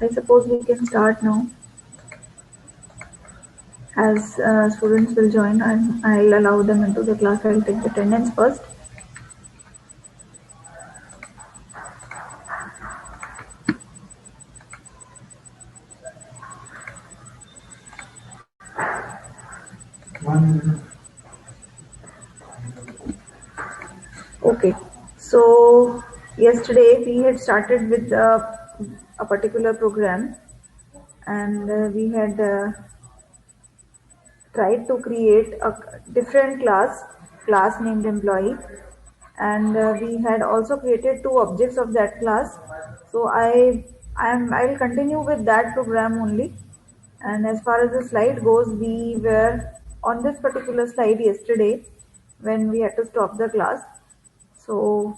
I suppose we can start now. As students will join, and I'll allow them into the class. I'll take the attendance first. Okay, so yesterday we had started with a particular program, and we had tried to create a different class named employee, and we had also created two objects of that class. So I'll continue with that program only. And as far as the slide goes, we were on this particular slide yesterday when we had to stop the class. So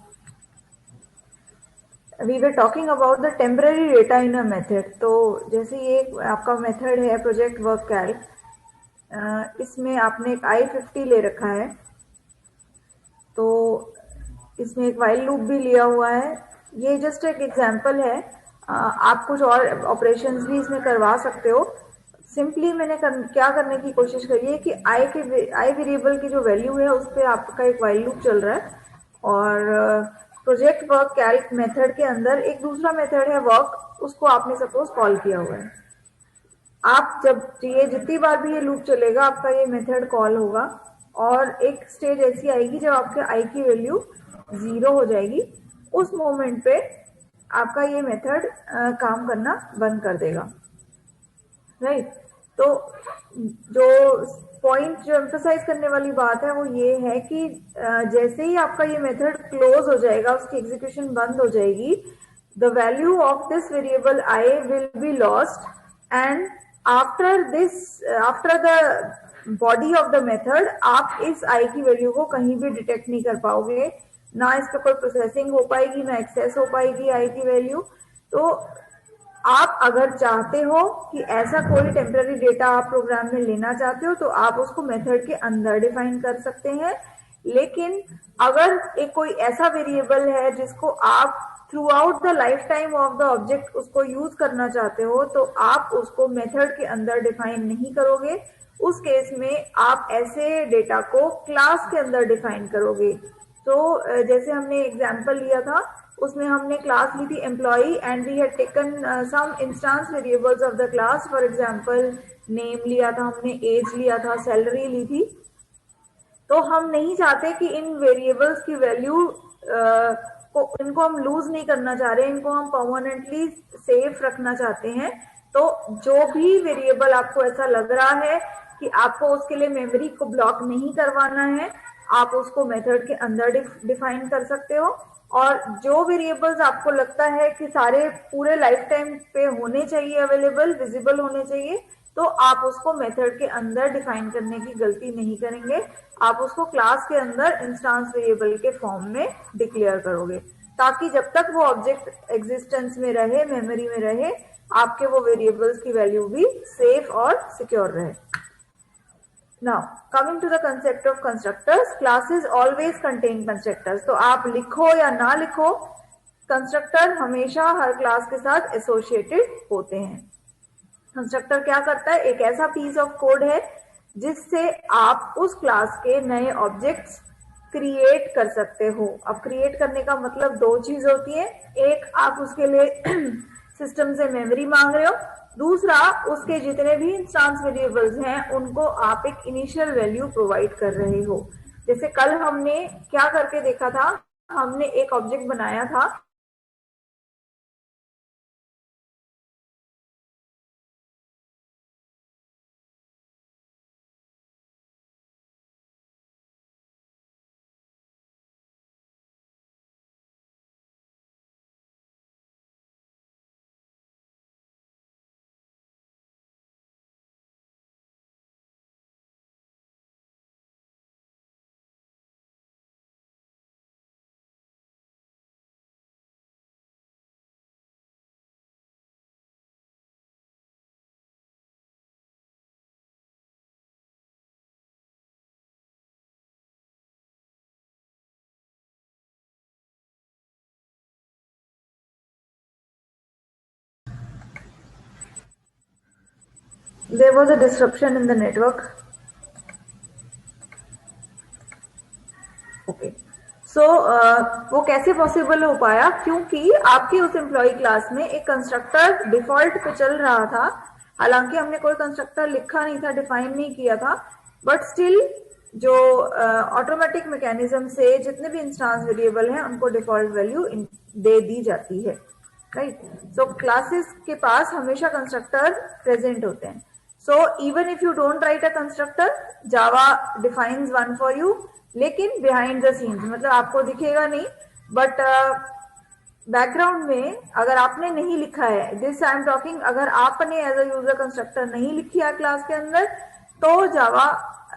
we were talking about the temporary data in a method. तो जैसे ये आपका method है project work Calc, इसमें आपने एक I50 ले रखा है, तो इसमें एक वाइल लूप भी लिया हुआ है. ये जस्ट एक एग्जांपल है, आप कुछ और ऑपरेशंस भी इसमें करवा सकते हो. सिंपली मैंने क्या करने की कोशिश करी है कि आई वेरिएबल की जो वैल्यू है उस पर आपका एक वाइल लूप चल रहा है, और प्रोजेक्ट वर्क कैल्क मेथड के अंदर एक दूसरा मेथड है वर्क, उसको आपने सपोज कॉल किया हुआ है. आप जब ये जितनी बार भी ये लूप चलेगा आपका ये मेथड कॉल होगा, और एक स्टेज ऐसी आएगी जब आपके आई की वैल्यू 0 हो जाएगी. उस मोमेंट पे आपका ये मेथड काम करना बंद कर देगा. राइट. तो जो पॉइंट जो एम्फसाइज करने वाली बात है वो ये है कि जैसे ही आपका ये मेथड क्लोज हो जाएगा, उसकी एग्जीक्यूशन बंद हो जाएगी, the value of this variable I will be lost, and after the body of the method आप इस आई की वैल्यू को कहीं भी डिटेक्ट नहीं कर पाओगे. ना इस पर कोई प्रोसेसिंग हो पाएगी, ना एक्सेस हो पाएगी आई की वैल्यू. तो आप अगर चाहते हो कि ऐसा कोई टेम्पररी डेटा आप प्रोग्राम में लेना चाहते हो तो आप उसको मेथड के अंदर डिफाइन कर सकते हैं. लेकिन अगर एक कोई ऐसा वेरिएबल है जिसको आप through out the life time of the object उसको यूज करना चाहते हो, तो आप उसको मेथड के अंदर डिफाइन नहीं करोगे. उस केस में आप ऐसे डेटा को क्लास के अंदर डिफाइन करोगे. तो जैसे हमने एग्जांपल लिया था, उसमें हमने क्लास ली थी employee, and we had taken some instance variables of the class. For example name लिया था हमने, एज लिया था, सैलरी ली थी. तो हम नहीं चाहते कि इन वेरिएबल्स की वैल्यू को इनको हम लूज नहीं करना चाह रहे, इनको हम परमानेंटली सेफ रखना चाहते हैं. तो जो भी वेरिएबल आपको ऐसा लग रहा है कि आपको उसके लिए मेमोरी को ब्लॉक नहीं करवाना है, आप उसको मेथड के अंदर डिफाइन कर सकते हो. और जो वेरिएबल्स आपको लगता है कि सारे पूरे लाइफ टाइम पे होने चाहिए, अवेलेबल, विजिबल होने चाहिए, तो आप उसको मेथड के अंदर डिफाइन करने की गलती नहीं करेंगे. आप उसको क्लास के अंदर इंस्टेंस वेरिएबल के फॉर्म में डिक्लेयर करोगे, ताकि जब तक वो ऑब्जेक्ट एग्जिस्टेंस में रहे, मेमोरी में रहे, आपके वो वेरिएबल्स की वैल्यू भी सेफ और सिक्योर रहे. Now, coming to the concept of constructors, classes always contain constructors. तो आप लिखो या ना लिखो, कंस्ट्रक्टर हमेशा हर क्लास के साथ एसोसिएटेड होते हैं. कंस्ट्रक्टर क्या करता है? एक ऐसा पीस ऑफ कोड है जिससे आप उस क्लास के नए ऑब्जेक्ट्स क्रिएट कर सकते हो. अब क्रिएट करने का मतलब दो चीज होती है. एक, आप उसके लिए सिस्टम से मेमोरी मांग रहे हो. दूसरा, उसके जितने भी इंस्टेंस वेरिएबल्स हैं उनको आप एक इनिशियल वैल्यू प्रोवाइड कर रहे हो. जैसे कल हमने क्या करके देखा था, हमने एक ऑब्जेक्ट बनाया था There was a disruption in the network. Okay so वो कैसे पॉसिबल हो पाया, क्योंकि आपकी उस एम्प्लॉय क्लास में एक कंस्ट्रक्टर डिफॉल्ट पे चल रहा था। हालांकि हमने कोई कंस्ट्रक्टर लिखा नहीं था, डिफाइन नहीं किया था, बट स्टिल जो ऑटोमेटिक मैकेनिज्म से जितने भी इंस्टांस वेरिएबल हैं उनको डिफॉल्ट वैल्यू दे दी जाती है, राइट। सो क्लासेस के पास हमेशा कंस्ट्रक्टर प्रेजेंट होते हैं। So even if you don't write a constructor, Java defines one for you, लेकिन बिहाइंड द सीन्स, मतलब आपको दिखेगा नहीं, बट बैकग्राउंड में अगर आपने नहीं लिखा है, दिस आई एम टॉकिंग, अगर आपने एज अ यूजर कंस्ट्रक्टर नहीं लिखी है क्लास के अंदर, तो जावा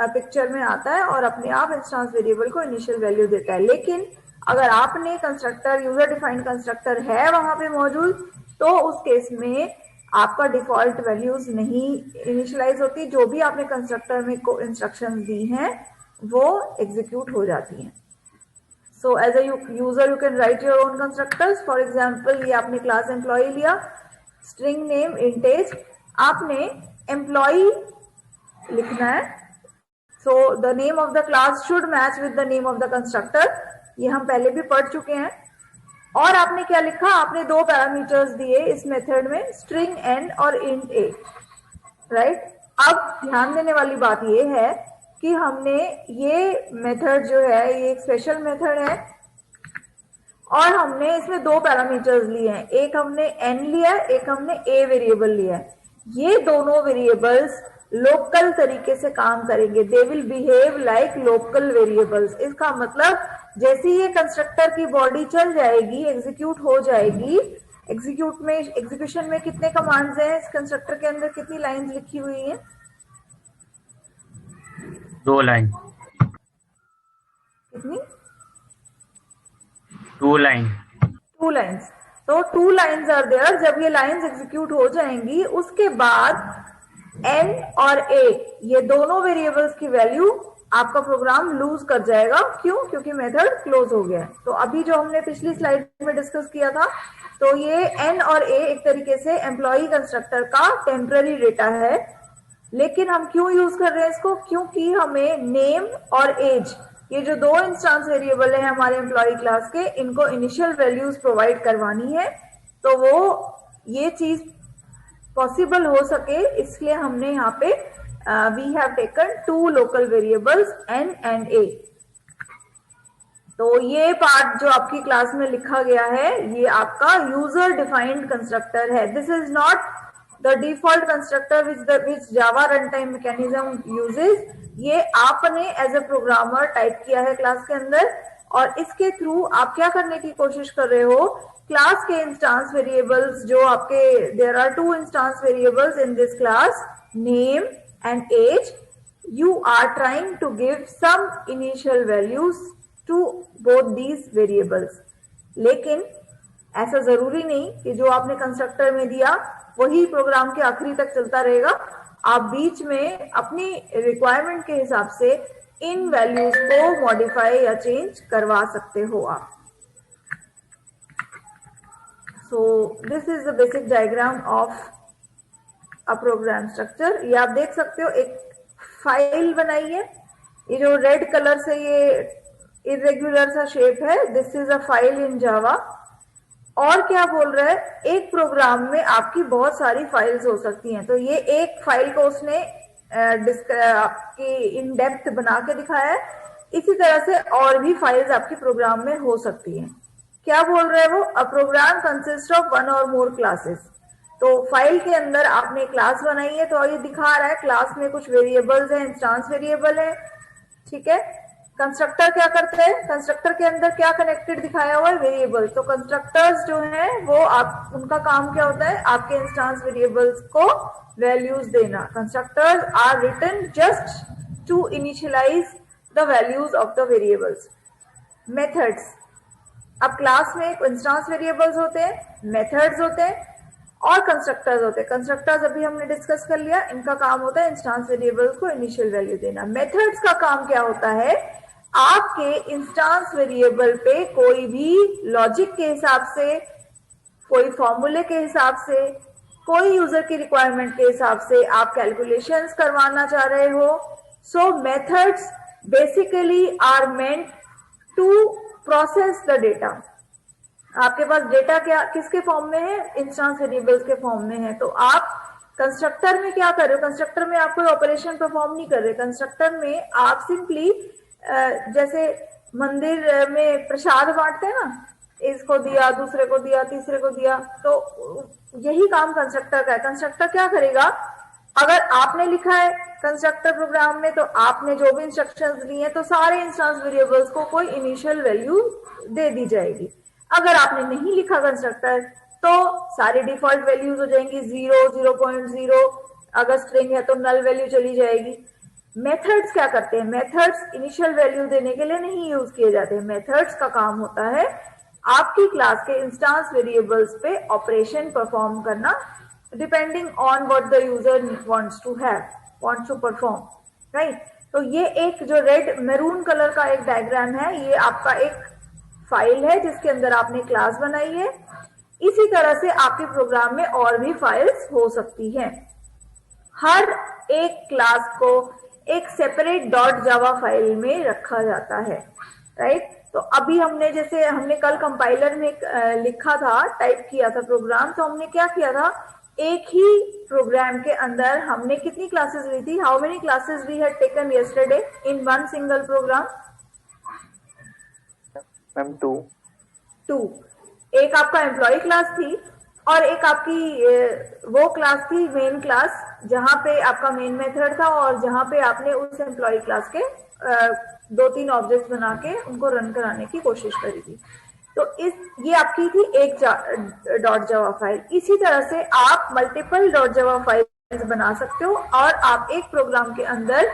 पिक्चर में आता है और अपने आप इंस्टांस वेरिएबल को इनिशियल वैल्यू देता है। लेकिन अगर आपने कंस्ट्रक्टर, यूजर डिफाइंड कंस्ट्रक्टर है वहां पे मौजूद, तो उस केस में आपका डिफॉल्ट वैल्यूज नहीं इनिशियलाइज होती, जो भी आपने कंस्ट्रक्टर में को इंस्ट्रक्शन दी हैं वो एग्जीक्यूट हो जाती हैं। So as a user you can write your own constructors. For example, ये आपने क्लास एम्प्लॉय लिया, स्ट्रिंग नेम इंटेज, आपने एम्प्लॉय लिखना है। So the name of the class should match with the name of the constructor, ये हम पहले भी पढ़ चुके हैं। और आपने क्या लिखा, आपने दो पैरामीटर्स दिए इस मेथड में, स्ट्रिंग एन और इंट ए, राइट। अब ध्यान देने वाली बात ये है कि हमने ये मेथड जो है ये एक स्पेशल मेथड है और हमने इसमें दो पैरामीटर्स लिए हैं, एक हमने n लिया है, एक हमने a वेरिएबल लिया है। ये दोनों वेरिएबल्स लोकल तरीके से काम करेंगे, they will behave like local variables. इसका मतलब जैसे ये कंस्ट्रक्टर की बॉडी चल जाएगी, एग्जीक्यूट हो जाएगी, एग्जीक्यूशन में कितने कमांड्स हैं इस कंस्ट्रक्टर के अंदर, कितनी लाइंस लिखी हुई हैं? 2 लाइन। कितनी? 2 लाइन। 2 लाइन्स। तो 2 लाइन्स आर देयर। जब ये लाइन्स एग्जीक्यूट हो जाएंगी, उसके बाद n और a ये दोनों वेरिएबल्स की वैल्यू आपका प्रोग्राम लूज कर जाएगा। क्यों? क्योंकि मेथड क्लोज हो गया है। तो अभी जो हमने पिछली स्लाइड में डिस्कस किया था, तो ये n और a एक तरीके से एम्प्लॉय कंस्ट्रक्टर का टेम्पररी डेटा है। लेकिन हम क्यों यूज कर रहे हैं इसको? क्योंकि हमें नेम और एज, ये जो दो इंस्टांस वेरिएबल है हमारे एम्प्लॉय क्लास के, इनको इनिशियल वैल्यूज प्रोवाइड करवानी है। तो वो ये चीज पॉसिबल हो सके, इसलिए हमने यहाँ पे we have taken 2 local variables n and a। तो ये पार्ट जो आपकी क्लास में लिखा गया है, ये आपका यूजर डिफाइंड कंस्ट्रक्टर है। This is not the default constructor which Java run time mechanism uses. ये आपने एज अ प्रोग्रामर टाइप किया है क्लास के अंदर, और इसके थ्रू आप क्या करने की कोशिश कर रहे हो, क्लास के इंस्टांस वेरिएबल्स जो आपके, there are 2 instance variables in this class, name and age, you are trying to give some initial values to both these variables। लेकिन ऐसा जरूरी नहीं कि जो आपने कंस्ट्रक्टर में दिया वही प्रोग्राम के आखिरी तक चलता रहेगा। आप बीच में अपनी रिक्वायरमेंट के हिसाब से इन वैल्यूज को मॉडिफाई या चेंज करवा सकते हो आप। So this is the basic diagram of a program structure. ये आप देख सकते हो, एक फाइल बनाई है, ये जो रेड कलर से ये इरेग्युलर सा शेप है, this is a file in Java. और क्या बोल रहा है, एक प्रोग्राम में आपकी बहुत सारी फाइल्स हो सकती हैं। तो ये एक फाइल को उसने आपकी इन डेप्थ बना के दिखाया है। इसी तरह से और भी फाइल्स आपके प्रोग्राम में हो सकती हैं। क्या बोल रहा है वो, अ प्रोग्राम कंसिस्ट ऑफ 1 और मोर क्लासेस। तो फाइल के अंदर आपने क्लास बनाई है, तो ये दिखा रहा है क्लास में कुछ वेरिएबल्स हैं, इंस्टांस वेरिएबल है, ठीक है। कंस्ट्रक्टर क्या करते हैं, कंस्ट्रक्टर के अंदर क्या कनेक्टेड दिखाया हुआ है, वेरिएबल। तो कंस्ट्रक्टर्स जो हैं वो आप, उनका काम क्या होता है, आपके इंस्टांस वेरिएबल्स को वैल्यूज देना। Constructors are written just to initialise the values of the variables. Methods, अब क्लास में इंस्टांस वेरिएबल्स होते हैं, मेथड्स होते हैं और कंस्ट्रक्टर्स होते हैं। कंस्ट्रक्टर्स अभी हमने डिस्कस कर लिया, इनका काम होता है इंस्टांस वेरिएबल्स को इनिशियल वैल्यू देना। मेथड्स का काम क्या होता है, आपके इंस्टांस वेरिएबल पे कोई भी लॉजिक के हिसाब से, कोई फॉर्मूले के हिसाब से कोई यूजर की रिक्वायरमेंट के हिसाब से आप कैलकुलेशंस करवाना चाह रहे हो। So methods basically are meant to process the data. आपके पास डेटा क्या किसके फॉर्म में है, इंस्टेंस वेरिएबल्स के फॉर्म में है। तो आप कंस्ट्रक्टर में क्या कर रहे हो, कंस्ट्रक्टर में आप कोई ऑपरेशन परफॉर्म नहीं कर रहे। कंस्ट्रक्टर में आप सिंपली जैसे मंदिर में प्रसाद बांटते हैं ना, इसको दिया, दूसरे को दिया, तीसरे को दिया, तो यही काम कंस्ट्रक्टर का है। कंस्ट्रक्टर क्या करेगा, अगर आपने लिखा है कंस्ट्रक्टर प्रोग्राम में, तो आपने जो भी इंस्ट्रक्शंस दी हैं, तो सारे इंस्टेंस वेरिएबल्स को कोई इनिशियल वैल्यू दे दी जाएगी। अगर आपने नहीं लिखा कंस्ट्रक्टर, तो सारी डिफॉल्ट वैल्यूज हो जाएंगी 0, 0.0, अगर स्ट्रिंग है तो नल वैल्यू चली जाएगी। मेथड्स क्या करते हैं, मेथड्स इनिशियल वैल्यू देने के लिए नहीं यूज किए जाते। मेथड्स का काम होता है आपकी क्लास के इंस्टेंस वेरिएबल्स पे ऑपरेशन परफॉर्म करना, depending on what the user wants to perform, right. तो ये एक जो रेड मैरून कलर का एक डायग्राम है, ये आपका एक फाइल है जिसके अंदर आपने क्लास बनाई है। इसी तरह से आपके प्रोग्राम में और भी फाइल्स हो सकती हैं। हर एक क्लास को एक सेपरेट डॉट जावा फाइल में रखा जाता है, राइट। तो अभी हमने कल कंपाइलर में लिखा था, टाइप किया था प्रोग्राम, तो हमने क्या किया था, एक ही प्रोग्राम के अंदर हमने कितनी क्लासेस ली थी, how many classes we had taken yesterday in one single program? Ma'am 2। एक आपका एम्प्लॉय क्लास थी और एक आपकी वो क्लास थी मेन क्लास, जहां पे आपका मेन मेथड था और जहां पे आपने उस एम्प्लॉय क्लास के 2-3 ऑब्जेक्ट्स बना के उनको रन कराने की कोशिश करी थी। तो ये आपकी थी एक डॉट जावा फाइल। इसी तरह से आप मल्टीपल डॉट जावा फाइल्स बना सकते हो और आप एक प्रोग्राम के अंदर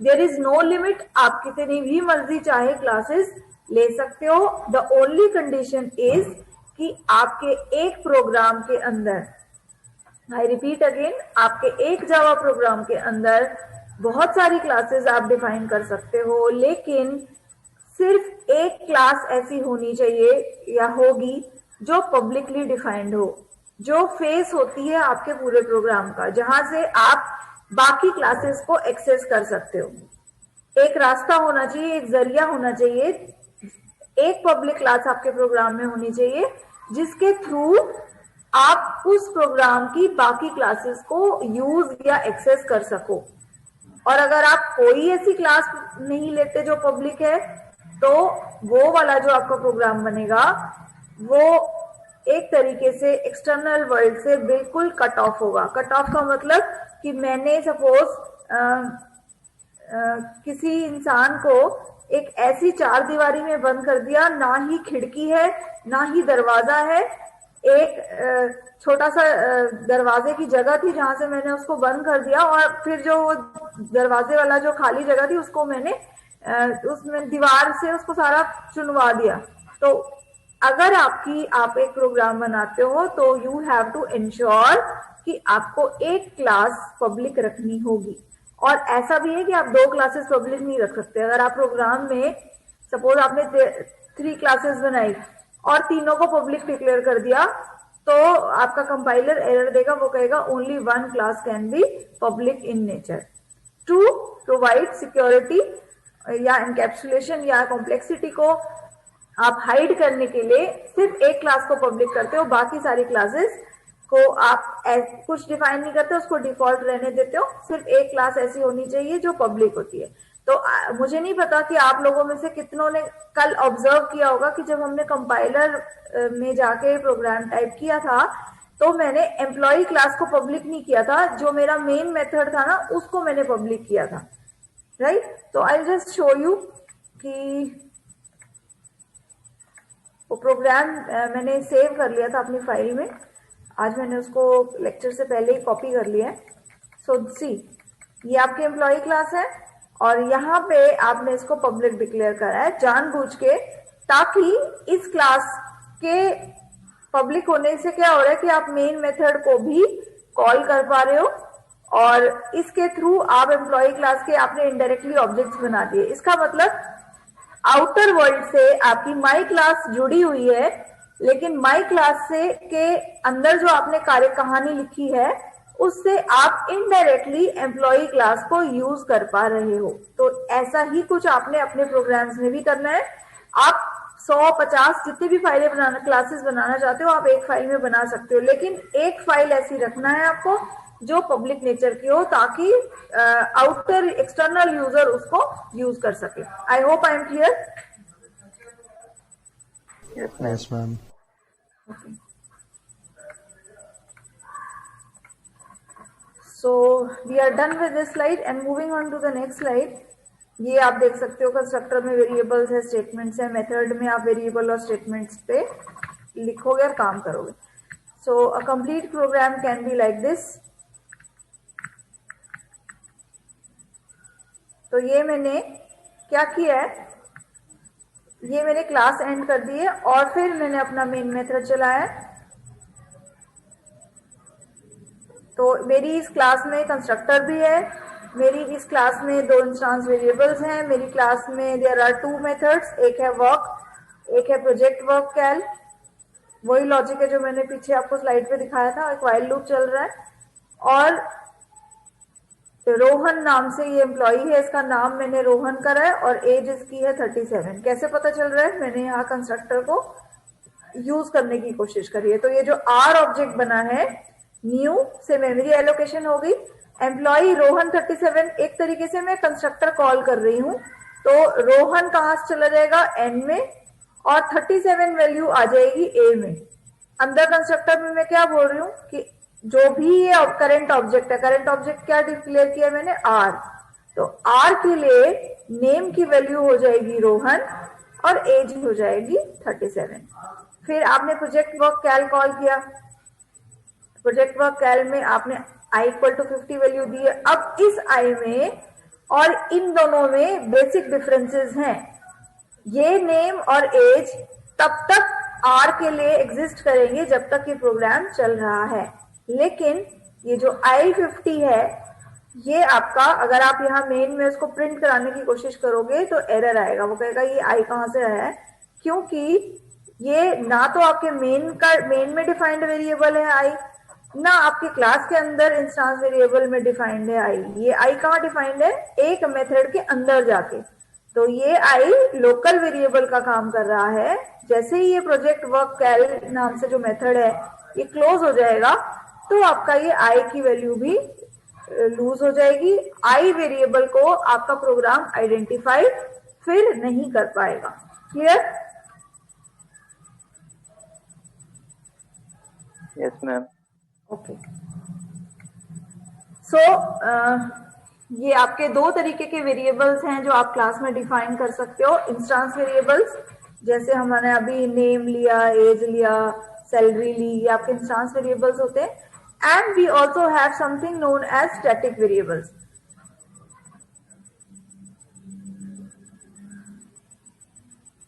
देयर इज नो लिमिट, आप कितनी भी मर्जी चाहे क्लासेस ले सकते हो। द ओनली कंडीशन इज कि आपके एक प्रोग्राम के अंदर, आई रिपीट अगेन, आपके एक जावा प्रोग्राम के अंदर बहुत सारी क्लासेस आप डिफाइन कर सकते हो, लेकिन सिर्फ एक क्लास ऐसी होनी चाहिए या होगी जो पब्लिकली डिफाइंड हो, जो फेस होती है आपके पूरे प्रोग्राम का, जहां से आप बाकी क्लासेस को एक्सेस कर सकते हो। एक रास्ता होना चाहिए, एक जरिया होना चाहिए, एक पब्लिक क्लास आपके प्रोग्राम में होनी चाहिए जिसके थ्रू आप उस प्रोग्राम की बाकी क्लासेस को यूज या एक्सेस कर सको। और अगर आप कोई ऐसी क्लास नहीं लेते जो पब्लिक है, तो वो वाला जो आपका प्रोग्राम बनेगा वो एक तरीके से एक्सटर्नल वर्ल्ड से बिल्कुल कट ऑफ होगा। कट ऑफ का मतलब कि मैंने सपोज किसी इंसान को एक ऐसी चार दीवारी में बंद कर दिया, ना ही खिड़की है ना ही दरवाजा है, एक छोटा सा दरवाजे की जगह थी जहां से मैंने उसको बंद कर दिया, और फिर जो दरवाजे वाला जो खाली जगह थी उसको मैंने उसमें दीवार से उसको सारा चुनवा दिया। तो अगर आप एक प्रोग्राम बनाते हो तो यू हैव टू इंश्योर कि आपको एक क्लास पब्लिक रखनी होगी। और ऐसा भी है कि आप 2 क्लासेस पब्लिक नहीं रख सकते। अगर आप प्रोग्राम में सपोज आपने 3 क्लासेस बनाई और तीनों को पब्लिक डिक्लेयर कर दिया, तो आपका कंपाइलर एरर देगा, वो कहेगा only 1 class can be public in nature. To provide security या एनकैप्सुलेशन या कॉम्प्लेक्सिटी को आप हाइड करने के लिए सिर्फ एक क्लास को पब्लिक करते हो, बाकी सारी क्लासेस को आप कुछ डिफाइन नहीं करते, उसको डिफॉल्ट रहने देते हो। सिर्फ एक क्लास ऐसी होनी चाहिए जो पब्लिक होती है। तो मुझे नहीं पता कि आप लोगों में से कितनों ने कल ऑब्जर्व किया होगा कि जब हमने कंपाइलर में जाके प्रोग्राम टाइप किया था, तो मैंने एम्प्लॉय क्लास को पब्लिक नहीं किया था, जो मेरा मेन मेथड था ना उसको मैंने पब्लिक किया था, राइट। तो आई जस्ट शो यू कि वो प्रोग्राम मैंने सेव कर लिया था अपनी फाइल में। आज मैंने उसको लेक्चर से पहले ही कॉपी कर लिया है। सो सी, ये आपकी एम्प्लॉय क्लास है और यहाँ पे आपने इसको पब्लिक डिक्लेयर करा है जानबूझ के, ताकि इस क्लास के पब्लिक होने से क्या हो रहा है कि आप मेन मेथड को भी कॉल कर पा रहे हो और इसके थ्रू आप एम्प्लॉय क्लास के आपने इनडायरेक्टली ऑब्जेक्ट्स बना दिए। इसका मतलब आउटर वर्ल्ड से आपकी माई क्लास जुड़ी हुई है, लेकिन माई क्लास से के अंदर जो आपने कार्य कहानी लिखी है उससे आप इनडायरेक्टली एम्प्लॉय क्लास को यूज कर पा रहे हो। तो ऐसा ही कुछ आपने अपने प्रोग्राम्स में भी करना है। आप 100-50 जितनी भी फाइलें बनाना क्लासेस बनाना चाहते हो आप एक फाइल में बना सकते हो, लेकिन एक फाइल ऐसी रखना है आपको जो पब्लिक नेचर की हो ताकि आउटर एक्सटर्नल यूजर उसको यूज कर सके। I hope I am clear. Yes, ma'am. So we are done with this slide and moving on to the next slide. ये आप देख सकते हो कंस्ट्रक्टर में वेरिएबल्स है, स्टेटमेंट्स है, मेथड में आप वेरिएबल और स्टेटमेंट्स पे लिखोगे और काम करोगे। So a complete program can be like this. तो ये मैंने क्या किया है, ये मैंने क्लास एंड कर दी है और फिर मैंने अपना मेन मेथड चलाया है। तो मेरी इस क्लास में कंस्ट्रक्टर भी है, मेरी इस क्लास में 2 इंस्टांस वेरिएबल्स हैं, मेरी क्लास में देयर आर 2 मेथड्स, एक है वर्क, एक है प्रोजेक्ट वर्क कैल। वही लॉजिक है जो मैंने पीछे आपको स्लाइड पे दिखाया था, एक व्हाइल लूप चल रहा है। और रोहन नाम से ये एम्प्लॉई है, इसका नाम मैंने रोहन करा है और एज इसकी है 37। कैसे पता चल रहा है, मैंने यहाँ कंस्ट्रक्टर को यूज करने की कोशिश करी है। तो ये जो आर ऑब्जेक्ट बना है, न्यू से मेमोरी एलोकेशन हो गई, एम्प्लॉय रोहन 37 एक तरीके से मैं कंस्ट्रक्टर कॉल कर रही हूँ। तो रोहन कहाँ से चला जाएगा, एन में, और 37 वैल्यू आ जाएगी ए में। अंदर कंस्ट्रक्टर में मैं क्या बोल रही हूँ कि जो भी ये करंट ऑब्जेक्ट है, करंट ऑब्जेक्ट क्या डिक्लेयर किया मैंने, आर। तो आर के लिए नेम की वैल्यू हो जाएगी रोहन और एज हो जाएगी 37। फिर आपने प्रोजेक्ट वर्क कैल कॉल किया, प्रोजेक्ट वर्क कैल में आपने आई इक्वल टू 50 वैल्यू दी है। अब इस आई में और इन दोनों में बेसिक डिफरेंसेस हैं। ये नेम और एज तब तक आर के लिए एग्जिस्ट करेंगे जब तक ये प्रोग्राम चल रहा है, लेकिन ये जो I50 है ये आपका, अगर आप यहाँ मेन में उसको प्रिंट कराने की कोशिश करोगे तो एरर आएगा। वो कहेगा ये आई कहाँ से आया है, क्योंकि ये ना तो आपके मेन में डिफाइंड वेरिएबल है आई, ना आपके क्लास के अंदर इंस्टांस वेरिएबल में डिफाइंड है आई। ये आई कहाँ डिफाइंड है, एक मेथड के अंदर जाके। तो ये आई लोकल वेरिएबल का काम कर रहा है। जैसे ही ये प्रोजेक्ट वर्क कैल नाम से जो मेथड है ये क्लोज हो जाएगा तो आपका ये आई की वैल्यू भी लूज हो जाएगी। आई वेरिएबल को आपका प्रोग्राम आइडेंटिफाई फिर नहीं कर पाएगा। क्लियर? Yes, ma'am. ओके। सो ये आपके 2 तरीके के वेरिएबल्स हैं जो आप क्लास में डिफाइन कर सकते हो। इंस्टांस वेरिएबल्स, जैसे हमने अभी नेम लिया, एज लिया, सैलरी ली, ये आपके इंस्टांस वेरिएबल्स होते हैं। And we also have something known as static variables.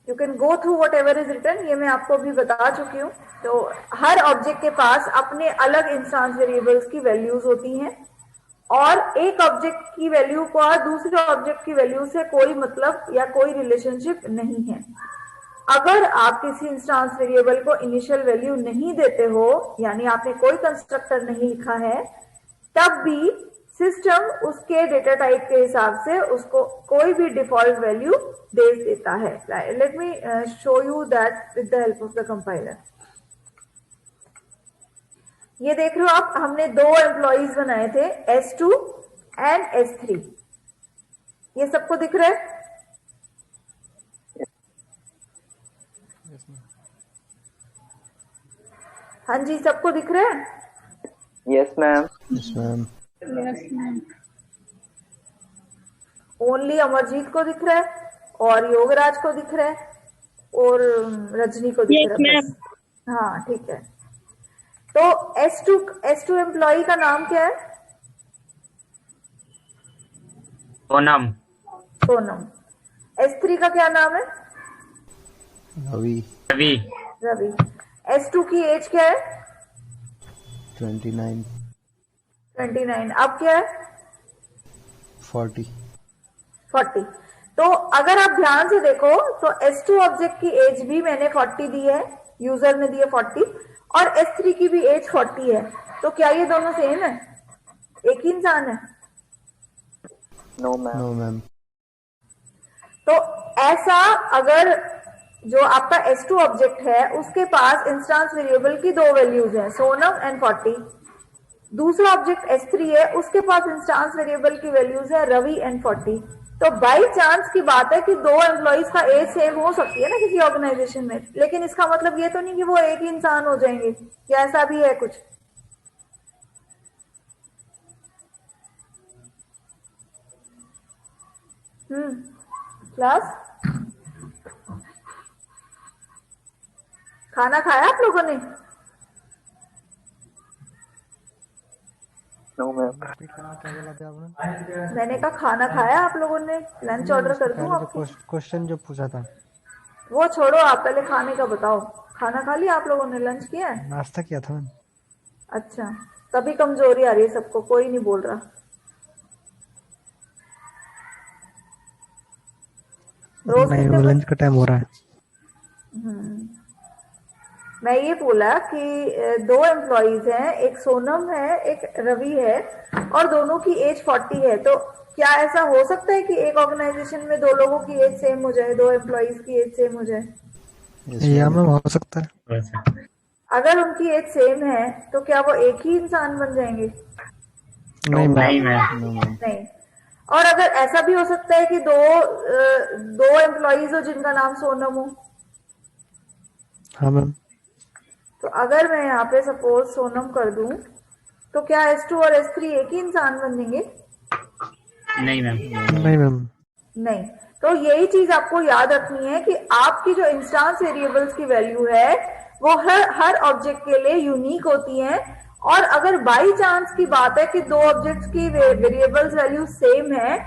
You can go through whatever is written, ये मैं आपको अभी बता चुकी हूँ। तो हर ऑब्जेक्ट के पास अपने अलग इंस्टांस वेरिएबल्स की वैल्यूज होती हैं और एक ऑब्जेक्ट की वैल्यू का दूसरे ऑब्जेक्ट की वैल्यू से कोई मतलब या कोई रिलेशनशिप नहीं है। अगर आप किसी इंस्टांस वेरिएबल को इनिशियल वैल्यू नहीं देते हो, यानी आपने कोई कंस्ट्रक्टर नहीं लिखा है, तब भी सिस्टम उसके डेटा टाइप के हिसाब से उसको कोई भी डिफॉल्ट वैल्यू दे देता है। Let me show you that with the help of the compiler. ये देख रहे हो आप, हमने 2 एम्प्लॉइज बनाए थे, S2 एंड S3। ये सबको दिख रहा है? हाँ जी, सबको दिख रहा है? Yes, ma'am. Yes, ma'am. Yes, ma'am. Only Amarjeet को दिख रहा है और योगराज को दिख रहा है और रजनी को दिख Yes, रहा है ma'am. बस। हाँ ठीक है। तो S2 एम्प्लॉय का नाम क्या है? सोनम। सोनम। S3 का क्या नाम है? Ravi. रवि। रवि। S2 की एज क्या है? 29. 29। अब क्या है? 40. 40। तो अगर आप ध्यान से देखो तो S2 ऑब्जेक्ट की एज भी मैंने 40 दी है यूजर ने दिया 40 और S3 की भी एज 40 है, तो क्या ये दोनों सेम है, एक ही इंसान है? No ma'am. No ma'am. तो ऐसा अगर जो आपका S2 ऑब्जेक्ट है उसके पास इंस्टांस वेरिएबल की दो वैल्यूज है, सोनम एंड 40, दूसरा ऑब्जेक्ट S3 है उसके पास इंस्टांस वेरिएबल की वैल्यूज है रवि एंड 40, तो बाई चांस की बात है कि दो एम्प्लॉइज का एज सेम हो सकती है ना किसी ऑर्गेनाइजेशन में, लेकिन इसका मतलब ये तो नहीं कि वो एक ही इंसान हो जाएंगे, या ऐसा भी है कुछ? क्लास खाना खाया आप लोगों ने? No ma'am. रिपीट करना, क्या बोला था आपने? मैंने कहा खाना खाया आप लोगों ने, लंच ऑर्डर उसके कर दूं पहले जो आपको? क्वेश्चन जो पूछा था, वो छोड़ो, आप पहले खाने का बताओ, खाना खा लिया आप लोगों ने, लंच किया है? नाश्ता किया था मैम। अच्छा, तभी कमजोरी आ रही है सबको, कोई नहीं बोल रहा। रोज नहीं, कितने वो लंच बजे? का टाइम हो रहा है। मैं ये बोला कि दो एम्प्लॉइज हैं, एक सोनम है एक रवि है, और दोनों की एज 40 है, तो क्या ऐसा हो सकता है कि एक ऑर्गेनाइजेशन में दो लोगों की एज सेम हो जाए, दो एम्प्लॉइज की एज सेम हो जाए? या मैम हो सकता है। अगर उनकी एज सेम है तो क्या वो एक ही इंसान बन जाएंगे? नहीं नहीं मैम। मैम। No ma'am. नहीं। और अगर ऐसा भी हो सकता है कि दो एम्प्लॉइज हो जिनका नाम सोनम हो, हाँ मैम। तो अगर मैं यहाँ पे सपोज सोनम कर दूं, तो क्या S2 और S3 एक ही इंसान बन जाएंगे? नहीं मैम। नहीं मैम। नहीं। तो यही चीज आपको याद रखनी है कि आपकी जो इंस्टांस वेरिएबल्स की वैल्यू है वो हर ऑब्जेक्ट के लिए यूनिक होती है, और अगर बाई चांस की बात है कि दो ऑब्जेक्ट्स की वेरिएबल्स वैल्यू सेम है,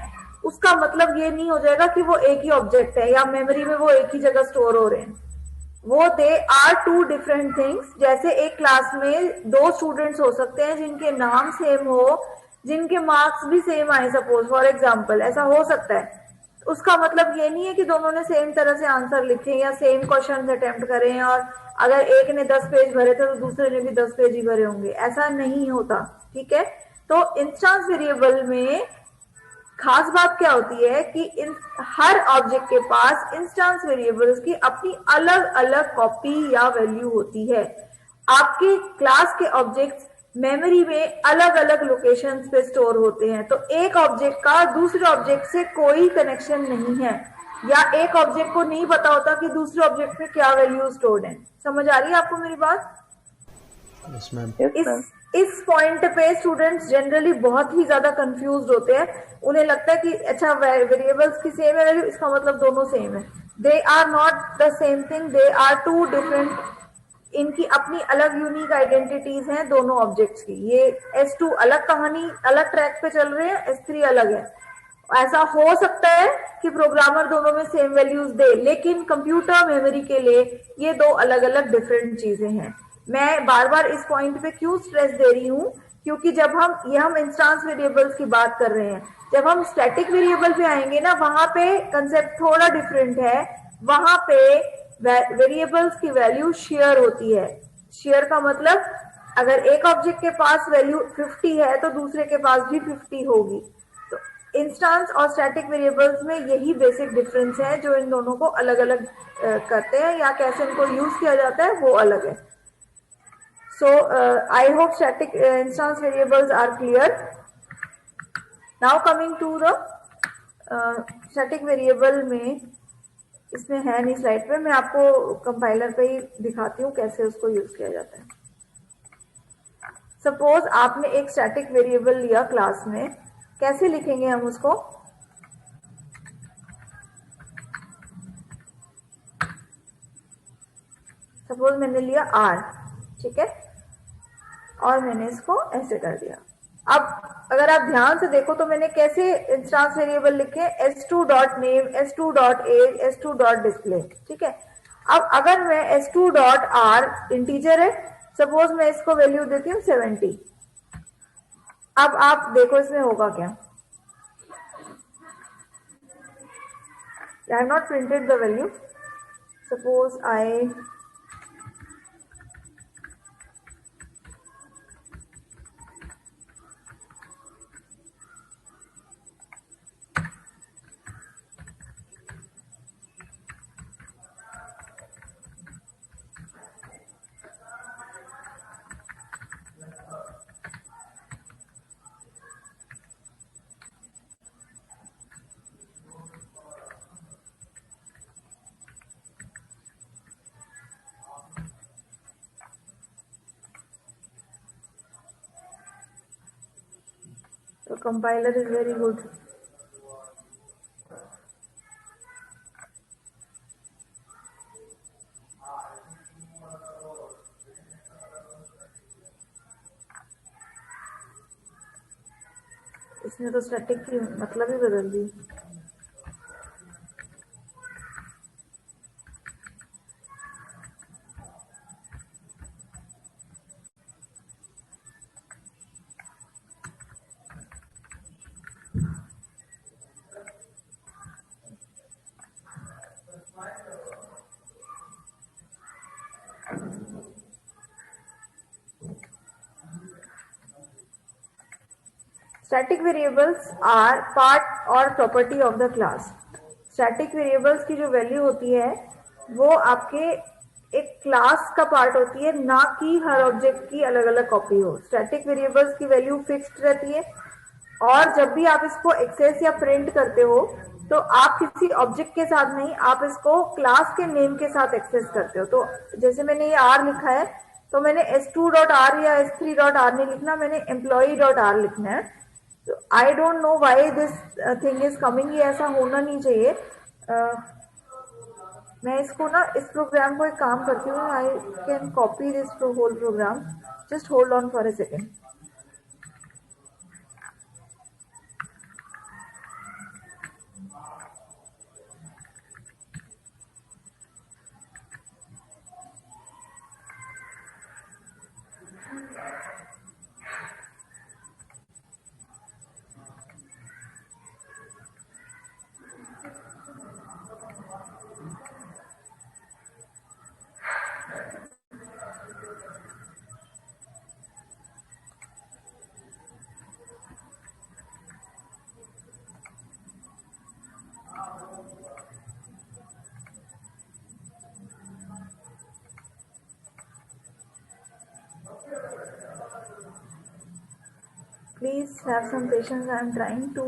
उसका मतलब ये नहीं हो जाएगा कि वो एक ही ऑब्जेक्ट है या मेमोरी में वो एक ही जगह स्टोर हो रहे हैं, वो they are two different things. जैसे एक क्लास में दो स्टूडेंट्स हो सकते हैं जिनके नाम सेम हो, जिनके मार्क्स भी सेम आए, सपोज फॉर एग्जांपल, ऐसा हो सकता है। उसका मतलब ये नहीं है कि दोनों ने सेम तरह से आंसर लिखे या सेम क्वेश्चन अटेम्प्ट करें, और अगर एक ने 10 पेज भरे थे तो दूसरे ने भी 10 पेज ही भरे होंगे, ऐसा नहीं होता। ठीक है, तो इंस्टांस वेरिएबल में खास बात क्या होती है कि हर ऑब्जेक्ट के पास इंस्टांस वेरिएबल्स की अपनी अलग अलग कॉपी या वैल्यू होती है। आपके क्लास के ऑब्जेक्ट्स मेमोरी में अलग अलग लोकेशंस पे स्टोर होते हैं, तो एक ऑब्जेक्ट का दूसरे ऑब्जेक्ट से कोई कनेक्शन नहीं है, या एक ऑब्जेक्ट को नहीं पता होता कि दूसरे ऑब्जेक्ट में क्या वैल्यू स्टोर्ड है। समझ आ रही है आपको मेरी बात? Yes ma'am. Yes ma'am. इस पॉइंट पे स्टूडेंट्स जनरली बहुत ही ज्यादा कंफ्यूज होते हैं, उन्हें लगता है कि अच्छा वेरिएबल्स की सेम है वैल्यू, इसका मतलब दोनों सेम है। They are not the same thing, they are two different, इनकी अपनी अलग यूनिक आइडेंटिटीज हैं दोनों ऑब्जेक्ट्स की। ये S2 अलग कहानी अलग ट्रैक पे चल रहे हैं, S3 अलग है। ऐसा हो सकता है कि प्रोग्रामर दोनों में सेम वैल्यूज दे, लेकिन कंप्यूटर मेमोरी के लिए ये दो अलग अलग डिफरेंट चीजें हैं। मैं बार बार इस पॉइंट पे क्यों स्ट्रेस दे रही हूँ, क्योंकि जब हम इंस्टांस वेरिएबल्स की बात कर रहे हैं, जब हम स्टैटिक वेरिएबल पे आएंगे ना, वहां पे कंसेप्ट थोड़ा डिफरेंट है। वहां पे वेरिएबल्स की वैल्यू शेयर होती है। शेयर का मतलब अगर एक ऑब्जेक्ट के पास वैल्यू 50 है तो दूसरे के पास भी 50 होगी। तो इंस्टांस और स्टैटिक वेरिएबल्स में यही बेसिक डिफरेंस है जो इन दोनों को अलग अलग करते हैं, या कैसे इनको यूज किया जाता है वो अलग है। So I hope static instance variables are clear. Now coming to the static variable में, इसमें है नहीं स्लाइड पे, मैं आपको कंपाइलर पे ही दिखाती हूँ कैसे उसको यूज किया जाता है। सपोज आपने एक स्टैटिक वेरिएबल लिया क्लास में, कैसे लिखेंगे हम उसको? सपोज मैंने लिया R, ठीक है, और मैंने इसको ऐसे कर दिया। अब अगर आप ध्यान से देखो तो मैंने कैसे इंस्टांस वेरिएबल लिखे, S2 dot name, S2 dot age, S2 dot display. ठीक है, अब अगर मैं S2 डॉट R इंटीजर है, सपोज मैं इसको वैल्यू देती हूँ 70। अब आप देखो इसमें होगा क्या। I have not printed the value. Suppose I So compiler is very good. इसने तो स्टैटिक की मतलब ही बदल दी. स्टैटिक वेरिएबल्स आर पार्ट और property of the class. Static variables की जो वैल्यू होती है वो आपके एक क्लास का पार्ट होती है, ना कि हर ऑब्जेक्ट की अलग अलग कॉपी हो. स्टैटिक वेरिएबल्स की वैल्यू फिक्स्ड रहती है और जब भी आप इसको एक्सेस या प्रिंट करते हो तो आप किसी ऑब्जेक्ट के साथ नहीं, आप इसको क्लास के नेम के साथ एक्सेस करते हो. तो जैसे मैंने ये आर लिखा है तो मैंने s2.r या s3.r नहीं लिखना, मैंने employee.r लिखना है. तो I don't know why this thing is coming. ये ऐसा होना नहीं चाहिए. मैं इसको ना, इस प्रोग्राम को एक काम करती हूँ, I can copy this whole program. Just hold on for a second. Please have some patience. I am trying to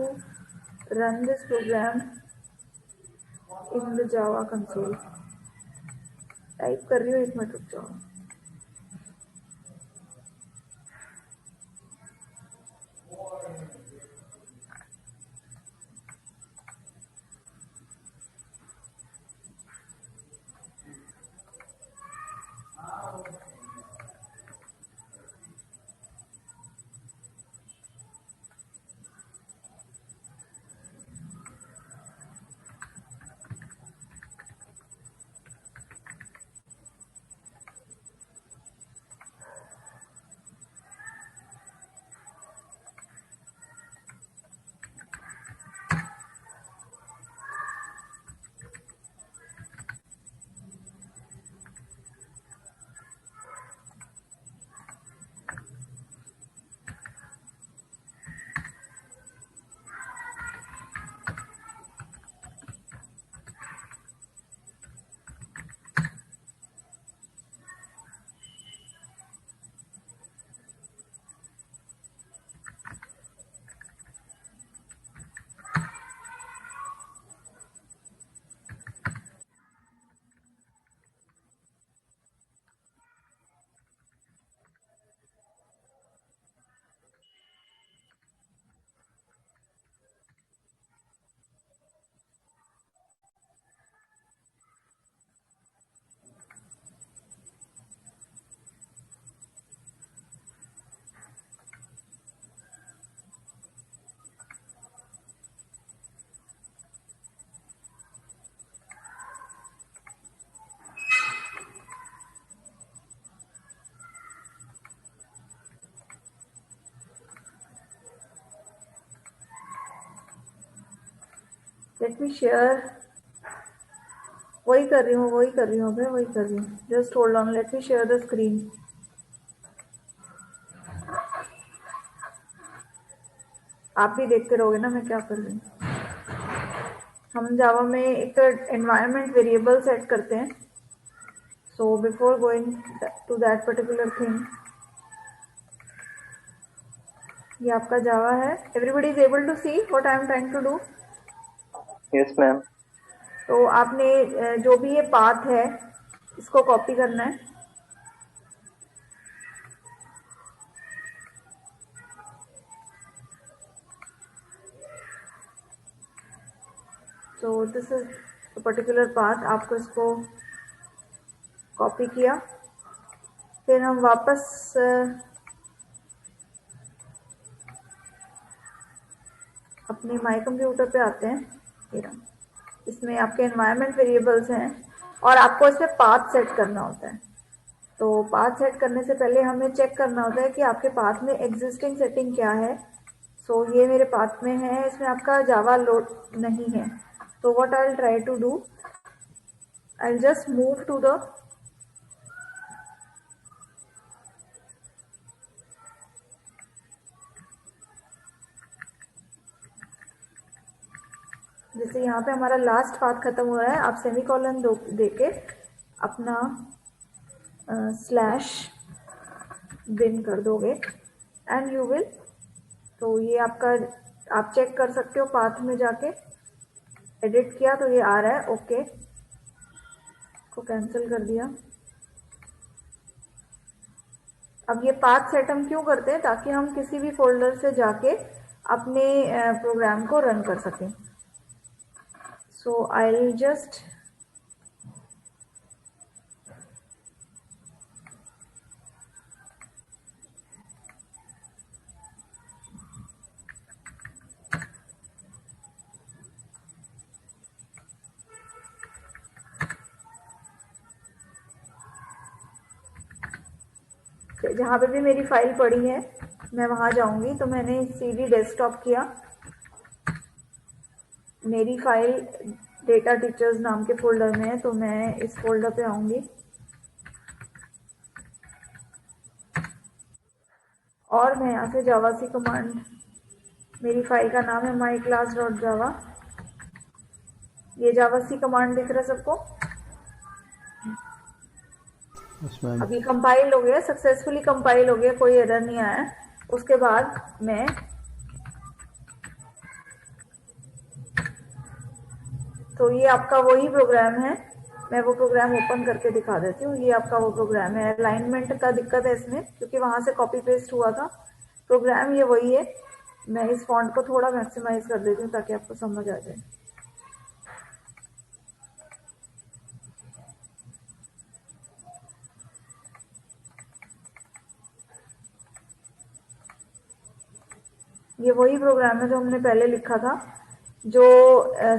run this program in the Java console. Type कर रही हूँ, एक मिनट रुक जाओ. Let me share. वही कर रही हूँ वही कर रही हूँ. Just hold on, let me share the screen. आप भी देखते रहोगे ना मैं क्या कर रही हूँ. हम जावा में एक एनवायरनमेंट वेरिएबल सेट करते हैं. So before going to that particular thing, ये आपका जावा है. Everybody is able to see what I am trying to do. Yes, ma'am. तो आपने जो भी ये पाथ है इसको कॉपी करना है. सो दिस इज पर्टिकुलर पार्ट, आपको इसको कॉपी किया, फिर हम वापस अपने माई कंप्यूटर पे आते हैं। इसमें आपके एनवायरनमेंट वेरिएबल्स हैं और आपको इसमें पाथ सेट करना होता है। तो पाथ सेट करने से पहले हमें चेक करना होता है कि आपके पाथ में एग्जिस्टिंग सेटिंग क्या है। सो ये मेरे पाथ में है, इसमें आपका जावा लोड नहीं है। तो what I will try to do, I will just move to the जैसे यहाँ पे हमारा लास्ट पाथ खत्म हो रहा है, आप सेमीकोलन देके अपना स्लैश बिन कर दोगे एंड यू विल, तो ये आपका, आप चेक कर सकते हो पाथ में जाके, एडिट किया तो ये आ रहा है। ओके, को कैंसिल कर दिया। अब ये पाथ सेट हम क्यों करते हैं, ताकि हम किसी भी फोल्डर से जाके अपने प्रोग्राम को रन कर सकें। सो आई विल जस्ट जहाँ पे भी मेरी फाइल पड़ी है मैं वहां जाऊंगी। तो मैंने CD डेस्कटॉप किया, मेरी फाइल डेटा टीचर्स नाम के फोल्डर में है, तो मैं इस फोल्डर पे आऊंगी और मैं यहाँ से जावासी कमांड, मेरी फाइल का नाम है myclass.java, ये जावासी कमांड दिख रहा है सबको। Yes, ma'am. अभी कंपाइल हो गया, सक्सेसफुली कंपाइल हो गया, कोई एरर नहीं आया। उसके बाद मैं तो ये आपका वही प्रोग्राम है, मैं वो प्रोग्राम ओपन करके दिखा देती हूँ। ये आपका वो प्रोग्राम है, अलाइनमेंट का दिक्कत है इसमें क्योंकि वहां से कॉपी पेस्ट हुआ था। प्रोग्राम ये वही है। मैं इस फॉन्ट को थोड़ा मैक्सिमाइज कर देती हूँ ताकि आपको समझ आ जाए। ये वही प्रोग्राम है जो हमने पहले लिखा था। जो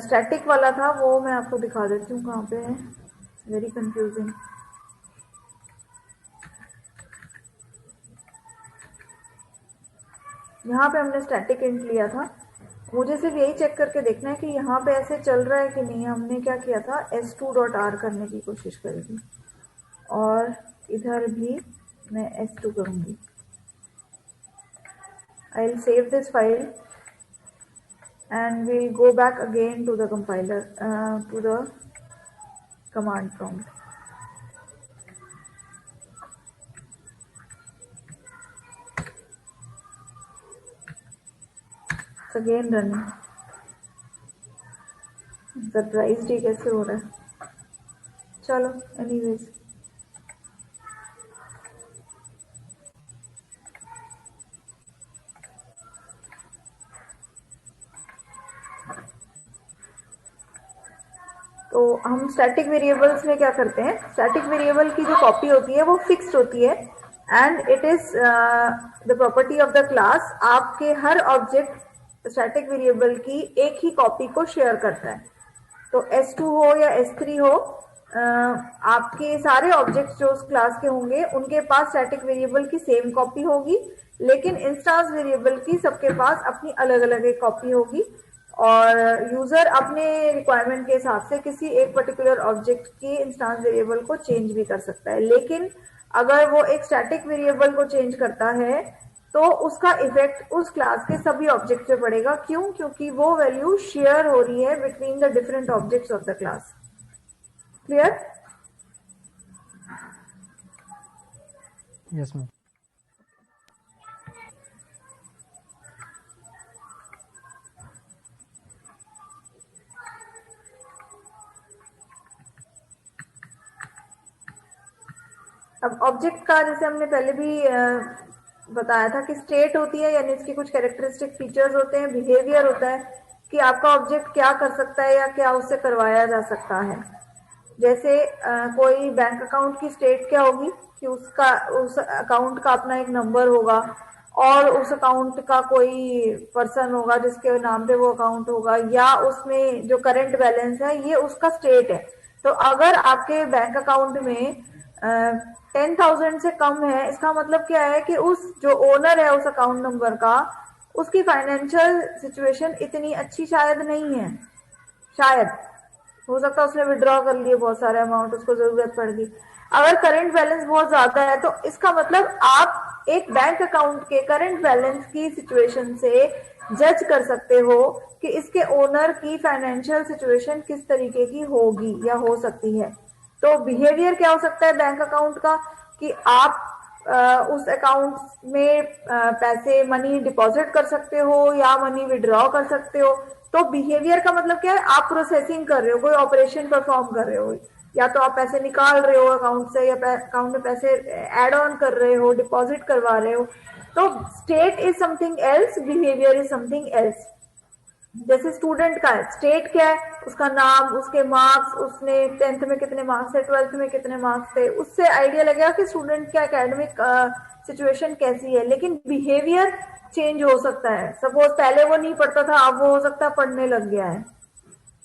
स्टैटिक वाला था वो मैं आपको दिखा देती हूँ कहाँ पे है, वेरी कंफ्यूजिंग। यहाँ पे हमने स्टैटिक इंट लिया था, मुझे सिर्फ यही चेक करके देखना है कि यहाँ पे ऐसे चल रहा है कि नहीं। हमने क्या किया था, s2.r करने की कोशिश करी थी और इधर भी मैं s2 करूँगी। I will save this file and we'll go back again to the compiler, to the command prompt. It's again running. Surprise day कैसे हो रहा है, चलो एनीवेज। तो हम स्टैटिक वेरिएबल्स में क्या करते हैं, स्टैटिक वेरिएबल की जो कॉपी होती है वो फिक्स्ड होती है and it is the property of the class. आपके हर ऑब्जेक्ट स्टैटिक वेरिएबल की एक ही कॉपी को शेयर करता है। तो S2 हो या S3 हो, आपके सारे ऑब्जेक्ट्स जो उस क्लास के होंगे उनके पास स्टैटिक वेरिएबल की सेम कॉपी होगी, लेकिन इंस्टांस वेरिएबल की सबके पास अपनी अलग अलग एक कॉपी होगी और यूजर अपने रिक्वायरमेंट के हिसाब से किसी एक पर्टिकुलर ऑब्जेक्ट की इंस्टांस वेरिएबल को चेंज भी कर सकता है। लेकिन अगर वो एक स्टैटिक वेरिएबल को चेंज करता है तो उसका इफेक्ट उस क्लास के सभी ऑब्जेक्ट पे पड़ेगा। क्यों? क्योंकि वो वैल्यू शेयर हो रही है between the different objects of the class. Clear? Yes, ma'am. अब ऑब्जेक्ट का जैसे हमने पहले भी बताया था कि स्टेट होती है, यानी इसके कुछ कैरेक्टरिस्टिक फीचर्स होते हैं, बिहेवियर होता है कि आपका ऑब्जेक्ट क्या कर सकता है या क्या उससे करवाया जा सकता है। जैसे कोई बैंक अकाउंट की स्टेट क्या होगी कि उस अकाउंट का अपना एक नंबर होगा और उस अकाउंट का कोई पर्सन होगा जिसके नाम पे वो अकाउंट होगा, या उसमें जो करंट बैलेंस है ये उसका स्टेट है। तो अगर आपके बैंक अकाउंट में 10,000 से कम है, इसका मतलब क्या है कि उस जो ओनर है उस अकाउंट नंबर का, उसकी फाइनेंशियल सिचुएशन इतनी अच्छी शायद नहीं है। शायद हो सकता है उसने विड्रॉ कर लिए बहुत सारे अमाउंट, उसको जरूरत पड़ गई। अगर करंट बैलेंस बहुत ज्यादा है तो इसका मतलब आप एक बैंक अकाउंट के करंट बैलेंस की सिचुएशन से जज कर सकते हो कि इसके ओनर की फाइनेंशियल सिचुएशन किस तरीके की होगी या हो सकती है। तो बिहेवियर क्या हो सकता है बैंक अकाउंट का कि आप उस अकाउंट में पैसे मनी डिपॉजिट कर सकते हो या मनी विड्रॉ कर सकते हो। तो बिहेवियर का मतलब क्या है, आप प्रोसेसिंग कर रहे हो, कोई ऑपरेशन परफॉर्म कर रहे हो, या तो आप पैसे निकाल रहे हो अकाउंट से या अकाउंट में पैसे ऐड ऑन कर रहे हो, डिपॉजिट करवा रहे हो। तो state is something else, behaviour is something else. जैसे स्टूडेंट का है, स्टेट क्या है, उसका नाम, उसके मार्क्स, उसने 10th में कितने मार्क्स थे, 12th में कितने मार्क्स थे, उससे आइडिया लगेगा कि स्टूडेंट की एकेडमिक सिचुएशन कैसी है। लेकिन बिहेवियर चेंज हो सकता है। सपोज पहले वो नहीं पढ़ता था, अब वो हो सकता है पढ़ने लग गया है,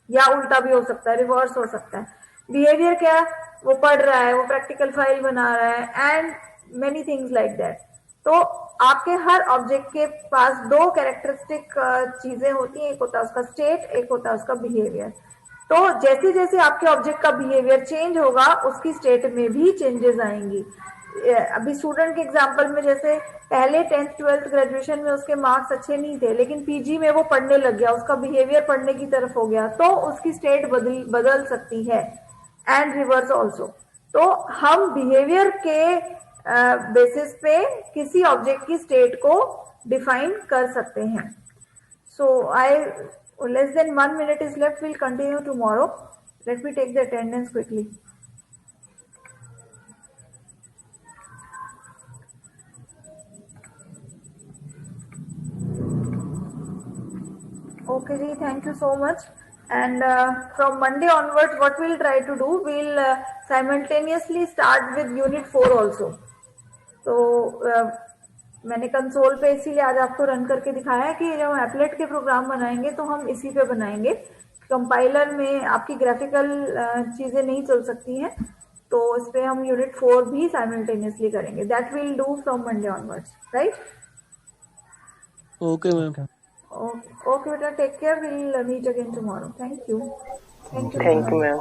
या उल्टा भी हो सकता है, रिवर्स हो सकता है। बिहेवियर क्या है, वो पढ़ रहा है, वो प्रैक्टिकल फाइल बना रहा है and many things like that. तो आपके हर ऑब्जेक्ट के पास दो कैरेक्टरिस्टिक चीजें होती हैं, एक होता है उसका स्टेट, एक होता है उसका बिहेवियर। तो जैसे जैसे आपके ऑब्जेक्ट का बिहेवियर चेंज होगा उसकी स्टेट में भी चेंजेस आएंगी। अभी स्टूडेंट के एग्जांपल में, जैसे पहले 10th 12th ग्रेजुएशन में उसके मार्क्स अच्छे नहीं थे, लेकिन पीजी में वो पढ़ने लग गया, उसका बिहेवियर पढ़ने की तरफ हो गया, तो उसकी स्टेट बदल सकती है एंड रिवर्स ऑल्सो। तो हम बिहेवियर के बेसिस पे किसी ऑब्जेक्ट की स्टेट को डिफाइन कर सकते हैं। सो आई less than 1 minute is left, we'll continue tomorrow. Let me take the attendance quickly. Okay ji, thank you so much. And from Monday onwards, what we'll try to do, we'll simultaneously start with unit 4 also. तो मैंने console पे इसीलिए आज आपको run करके दिखाया है कि जब हम एप्लेट के प्रोग्राम बनाएंगे तो हम इसी पे बनाएंगे। कंपाइलर में आपकी ग्राफिकल चीजें नहीं चल सकती हैं, तो इस पे हम यूनिट 4 भी साइमल्टेनियसली करेंगे। That will do from Monday onwards, right? Okay ma'am. Okay, बेटा, take care, will meet again tomorrow. Thank you. Thank you, ma'am.